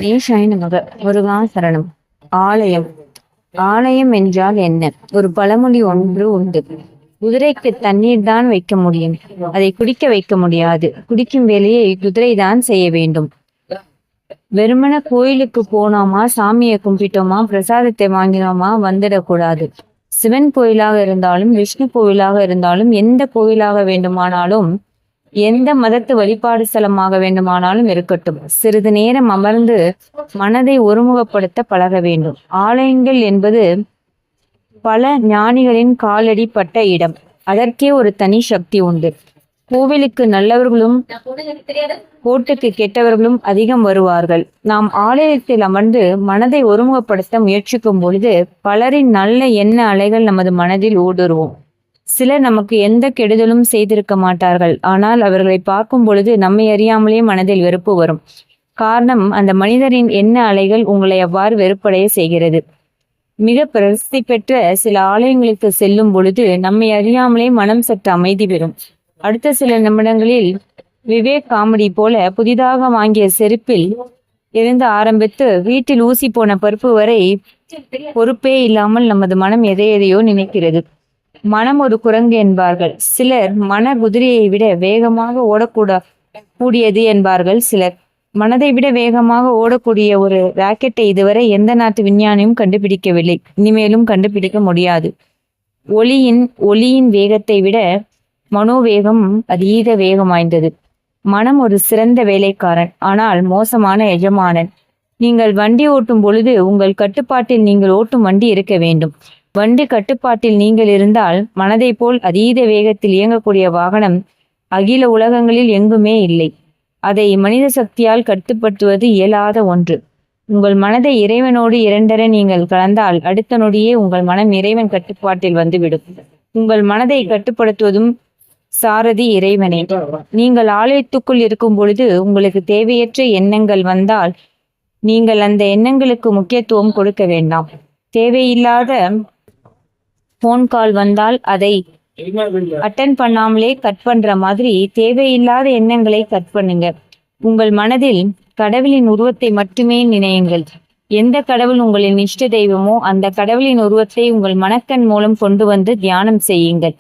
ஈசாய நமக. முருகா சரணம். ஆலயம். ஆலயம் என்றால் என்ன? ஒரு பழமொழி ஒன்று உண்டு. குதிரைக்கு தண்ணீர் தான் வைக்க முடியும், அதை குடிக்க வைக்க முடியாது. குடிக்கும் வேலையை குதிரை தான் செய்ய வேண்டும். வெறுமன கோயிலுக்கு போனோமா, சாமியை கும்பிட்டோமா, பிரசாதத்தை வாங்கினோமா வந்துடக்கூடாது. சிவன் கோயிலாக இருந்தாலும், விஷ்ணு கோயிலாக இருந்தாலும், எந்த கோயிலாக வேண்டுமானாலும், எந்த மதத்து வழிபாடு ஸ்தலமாக வேண்டுமானாலும் இருக்கட்டும், சிறிது நேரம் அமர்ந்து மனதை ஒருமுகப்படுத்த பழக வேண்டும். ஆலயங்கள் என்பது பல ஞானிகளின் காலடி பட்ட இடம். அதற்கே ஒரு தனி சக்தி உண்டு. கோவிலுக்கு நல்லவர்களும் கோட்டுக்கு கெட்டவர்களும் அதிகம் வருவார்கள். நாம் ஆலயத்தில் அமர்ந்து மனதை ஒருமுகப்படுத்த முயற்சிக்கும் பொழுது பலரின் நல்ல எண்ண அலைகள் நமது மனதில் ஊடுருவோம். சிலர் நமக்கு எந்த கெடுதலும் செய்திருக்க மாட்டார்கள், ஆனால் அவர்களை பார்க்கும் பொழுது நம்மை அறியாமலே மனதில் வெறுப்பு வரும். காரணம், அந்த மனிதரின் எண்ண அலைகள் உங்களை அவ்வாறு வெறுப்படைய செய்கிறது. மிக பிரசித்தி பெற்ற சில ஆலயங்களுக்கு செல்லும் பொழுது நம்மை அறியாமலே மனம் சற்று அமைதி பெறும். அடுத்த சில நிமிடங்களில் விவேக் காமெடி போல புதிதாக வாங்கிய செருப்பில் இருந்து ஆரம்பித்து வீட்டில் ஊசி போன பருப்பு வரை பொறுப்பே இல்லாமல் நமது மனம் எதையோ நினைக்கிறது. மனம் ஒரு குரங்கு என்பார்கள் சிலர், மன குதிரையை விட வேகமாக கூடியது என்பார்கள் சிலர். மனதை விட வேகமாக ஓடக்கூடிய ஒரு ராக்கெட்டை இதுவரை எந்த நாட்டு விஞ்ஞானியும் கண்டுபிடிக்கவில்லை, இனிமேலும் கண்டுபிடிக்க முடியாது. ஒளியின் வேகத்தை விட மனோவேகம் அதீத வேகம் வாய்ந்தது. மனம் ஒரு சிறந்த வேலைக்காரன், ஆனால் மோசமான எஜமானன். நீங்கள் வண்டி ஓட்டும் பொழுது உங்கள் கட்டுப்பாட்டில் நீங்கள் ஓட்டும் வண்டி இருக்க வேண்டும். வண்டி கட்டுப்பாட்டில் நீங்கள் இருந்தால் மனதை போல் அதீத வேகத்தில் இயங்கக்கூடிய வாகனம் அகில உலகங்களில் எங்குமே இல்லை. அதை மனித சக்தியால் கட்டுப்படுத்துவது இயலாத ஒன்று. உங்கள் மனதை இறைவனோடு இரண்டர நீங்கள் கலந்தால் அடுத்த நொடியே உங்கள் மனம் இறைவன் கட்டுப்பாட்டில் வந்துவிடும். உங்கள் மனதை கட்டுப்படுத்துவதும் சாரதி இறைவனே. நீங்கள் ஆலயத்துக்குள் இருக்கும் பொழுது உங்களுக்கு தேவையற்ற எண்ணங்கள் வந்தால் நீங்கள் அந்த எண்ணங்களுக்கு முக்கியத்துவம் கொடுக்க வேண்டாம். தேவையில்லாத போன் கால் வந்தால் அதை அட்டன் பண்ணாமலே கட் பண்ற மாதிரி தேவையில்லாத எண்ணங்களை கட் பண்ணுங்க. உங்கள் மனதில் கடவுளின் உருவத்தை மட்டுமே நினையுங்கள். எந்த கடவுள் உங்களின் இஷ்ட தெய்வமோ அந்த கடவுளின் உருவத்தை உங்கள் மனக்கண் மூலம் கொண்டு வந்து தியானம் செய்யுங்கள்.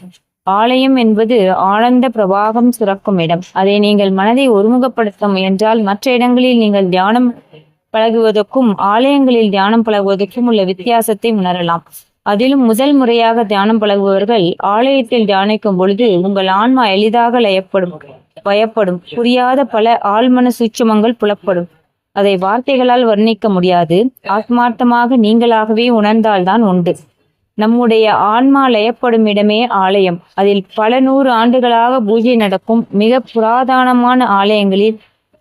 ஆலயம் என்பது ஆனந்த பிரவாகம் சுரக்கும் இடம். அதை நீங்கள் மனதை ஒருமுகப்படுத்த முயன்றால் மற்ற இடங்களில் நீங்கள் தியானம் பழகுவதற்கும் ஆலயங்களில் தியானம் பழகுவதற்கும் உள்ள வித்தியாசத்தை உணரலாம். அதிலும் முதல் முறையாக தியானம் பழகுபவர்கள் ஆலயத்தில் தியானிக்கும் பொழுது உங்கள் ஆன்மா எளிதாக பயப்படும். புரியாத பல ஆழ்மன சூட்சுமங்கள் புலப்படும். அதை வார்த்தைகளால் வர்ணிக்க முடியாது. ஆத்மார்த்தமாக நீங்களாகவே உணர்ந்தால்தான் உண்டு. நம்முடைய ஆன்மா லயப்படும் இடமே ஆலயம். அதில் பல 100 ஆண்டுகளாக பூஜை நடக்கும் மிக புராதனமான ஆலயங்களில்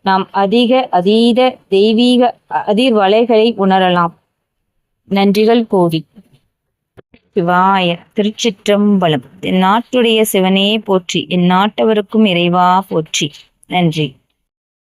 நாம் அதீத தெய்வீக அதிர்வலைகளை உணரலாம். நன்றிகள் கோடி. சிவாய. திருச்சிற்றம்பலம். என் நாட்டுடைய சிவனே போற்றி, என் நாட்டவருக்கும் இறைவா போற்றி. நன்றி.